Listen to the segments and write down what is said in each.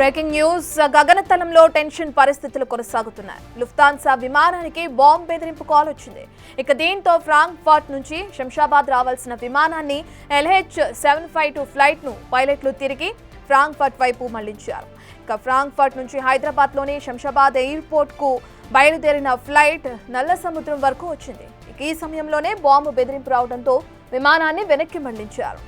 Breaking news గగనతలంలో tension పరిస్థితులు కొనసాగుతున్నాయి. Lufthansa విమానానికి బాంబ్ బెదిరింపు కాల్ వచ్చింది. ఇక దీంతో ఫ్రాంక్ఫర్ట్ నుంచి శంషాబాద్ రావాల్సిన విమానాన్ని LH752 ఫ్లైట్ ను పైలట్లు తిరిగి ఫ్రాంక్ఫర్ట్ వైపు మళ్లించారు. ఇక ఫ్రాంక్ఫర్ట్ నుంచి హైదరాబాద్లోని శంషాబాద్ ఎయిర్పోర్ట్ కు బయలుదేరిన ఫ్లైట్ నల్ల సముద్రం వరకు వచ్చింది. ఇక ఈ సమయంలోనే బాంబు బెదిరింపు రావడంతో విమానాన్ని వెనక్కి మళ్లించారు.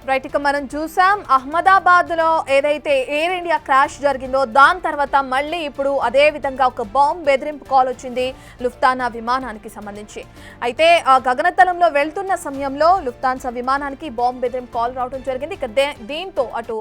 రైట్, ఇక మనం చూసాం అహ్మదాబాద్ లో ఏదైతే ఎయిర్ ఇండియా క్రాష్ జరిగిందో దాని తర్వాత మళ్ళీ ఇప్పుడు అదే విధంగా ఒక బాంబ్ బెదిరింపు కాల్ వచ్చింది లుఫ్తానా విమానానికి సంబంధించి. అయితే గగనతలంలో వెళ్తున్న సమయంలో లుఫ్తాన్సా విమానానికి బాంబ్ బెదిరింపు కాల్ రావడం జరిగింది. ఇక దీంతో అటు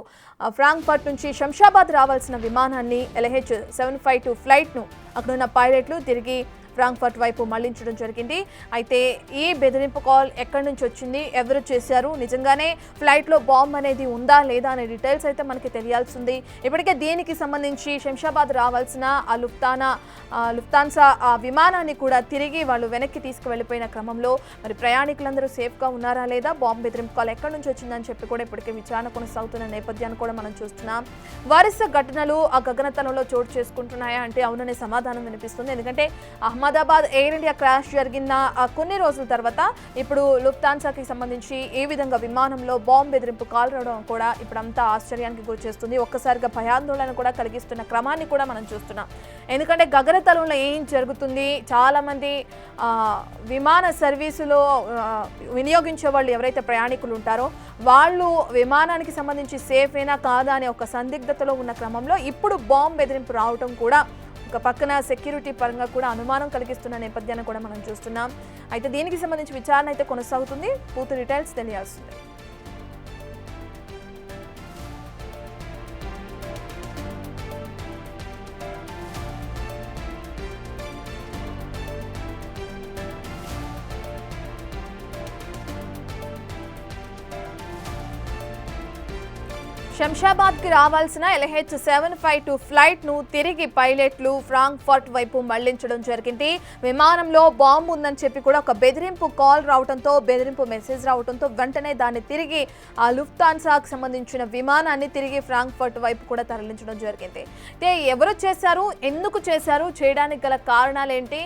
ఫ్రాంక్ఫర్ట్ నుంచి శంషాబాద్ రావాల్సిన విమానాన్ని LH752 ఫ్లైట్ ను అక్కడున్న పైలట్లు తిరిగి ఫ్రాంక్ఫర్ట్ వైపు మళ్లించడం జరిగింది. అయితే ఈ బెదిరింపు కాల్ ఎక్కడి నుంచి వచ్చింది, ఎవరు చేశారు, నిజంగానే ఫ్లైట్లో బాంబ్ అనేది ఉందా లేదా అనే డీటెయిల్స్ అయితే మనకి తెలియాల్సింది. ఇప్పటికే దీనికి సంబంధించి శంషాబాద్ రావాల్సిన లుఫ్తాన్సా విమానాన్ని కూడా తిరిగి వాళ్ళు వెనక్కి తీసుకువెళ్ళిపోయిన క్రమంలో మరి ప్రయాణికులందరూ సేఫ్గా ఉన్నారా లేదా, బాంబ్ బెదిరింపు కాల్ ఎక్కడి నుంచి వచ్చిందని చెప్పి కూడా ఇప్పటికే విచారణ కొనసాగుతున్న నేపథ్యాన్ని కూడా మనం చూస్తున్నాం. వరుస ఘటనలు ఆ గగనతలంలో చోటు చేసుకుంటున్నాయా అంటే అవుననే సమాధానం వినిపిస్తుంది. ఎందుకంటే అహ్మదాబాద్ ఎయిర్ ఇండియా క్రాష్ జరిగిన కొన్ని రోజుల తర్వాత ఇప్పుడు లుఫ్తాన్సాకి సంబంధించి ఈ విధంగా విమానంలో బాంబ్ బెదిరింపు కాల్ రావడం కూడా ఇప్పుడంతా ఆశ్చర్యానికి గురి చేస్తుంది. ఒక్కసారిగా భయాందోళన కూడా కలిగిస్తున్న క్రమాన్ని కూడా మనం చూస్తున్నాం. ఎందుకంటే గగనతలంలో ఏం జరుగుతుంది, చాలా మంది విమాన సర్వీసులో వినియోగించే వాళ్ళు ఎవరైతే ప్రయాణికులు ఉంటారో వాళ్ళు విమానానికి సంబంధించి సేఫేనా కాదా అనే ఒక సందిగ్ధతలో ఉన్న క్రమంలో ఇప్పుడు బాంబ్ బెదిరింపు రావడం కూడా ఒక పక్కన సెక్యూరిటీ పరంగా కూడా అనుమానం కలిగిస్తున్న నేపథ్యాన్ని కూడా మనం చూస్తున్నాం. అయితే దీనికి సంబంధించి విచారణ అయితే కొనసాగుతుంది. పూర్తి డీటెయిల్స్ తెలియాల్సింది. శంషాబాద్కి రావాల్సిన LH752 ఫ్లైట్ ను తిరిగి పైలట్లు ఫ్రాంక్ఫర్ట్ వైపు మళ్లించడం జరిగింది. విమానంలో బాంబు ఉందని చెప్పి కూడా ఒక బెదిరింపు కాల్ రావడంతో, బెదిరింపు మెసేజ్ రావడంతో వెంటనే దాన్ని తిరిగి ఆ లుఫ్తాన్సాకు సంబంధించిన విమానాన్ని తిరిగి ఫ్రాంక్ఫర్ట్ వైపు కూడా తరలించడం జరిగింది. అయితే ఎవరు చేశారు, ఎందుకు చేశారు, చేయడానికి గల కారణాలు ఏంటి,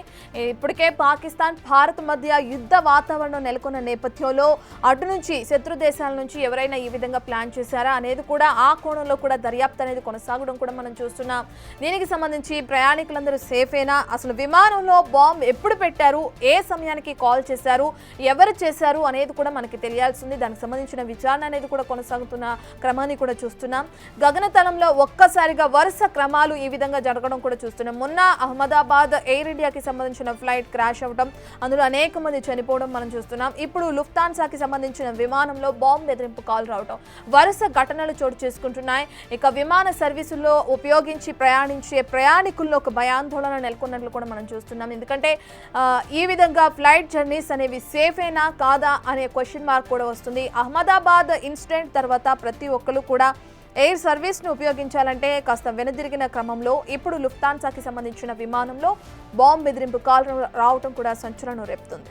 ఇప్పటికే పాకిస్తాన్ భారత్ మధ్య యుద్ధ వాతావరణం నెలకొన్న నేపథ్యంలో అటు నుంచి శత్రు దేశాల నుంచి ఎవరైనా ఈ విధంగా ప్లాన్ చేశారా అనేది కూడా ఆ కోణంలో కూడా దర్యాప్తు అనేది కొనసాగడం కూడా మనం చూస్తున్నాం. దీనికి సంబంధించి ప్రయాణికులందరూ సేఫేనా, అసలు విమానంలో బాంబ్ ఎప్పుడు పెట్టారు, ఏ సమయానికి కాల్ చేశారు, ఎవరు చేశారు అనేది కూడా మనకి తెలియాల్సింది. దానికి సంబంధించిన విచారణ అనేది కూడా కొనసాగుతున్న క్రమాన్ని కూడా చూస్తున్నాం. గగనతలంలో ఒక్కసారిగా వరుస క్రమాలు ఈ విధంగా జరగడం కూడా చూస్తున్నాం. మొన్న అహ్మదాబాద్ ఎయిర్ ఇండియాకి సంబంధించిన ఫ్లైట్ క్రాష్ అవ్వడం, అందులో అనేక మంది చనిపోవడం మనం చూస్తున్నాం. ఇప్పుడు లుఫ్తాన్సాకి సంబంధించిన విమానంలో బాంబ్ బెదిరింపు కాల్ రావడం, వరుస ఘటనలు చోటు చేసుకుంటున్నాయి. ఇక విమాన సర్వీసుల్లో ఉపయోగించి ప్రయాణించే ప్రయాణికుల్లో ఒక భయాందోళన నెలకొన్నట్లు కూడా మనం చూస్తున్నాం. ఎందుకంటే ఈ విధంగా ఫ్లైట్ జర్నీస్ అనేవి సేఫేనా కాదా అనే క్వశ్చన్ మార్క్ కూడా వస్తుంది. అహ్మదాబాద్ ఇన్సిడెంట్ తర్వాత ప్రతి ఒక్కరు కూడా ఎయిర్ సర్వీస్ను ఉపయోగించాలంటే కాస్త వెనుదిరిగిన క్రమంలో ఇప్పుడు లుఫ్తాన్సాకి సంబంధించిన విమానంలో బాంబ్ బెదిరింపు కాల్ రావడం కూడా సంచలనం రేపుతుంది.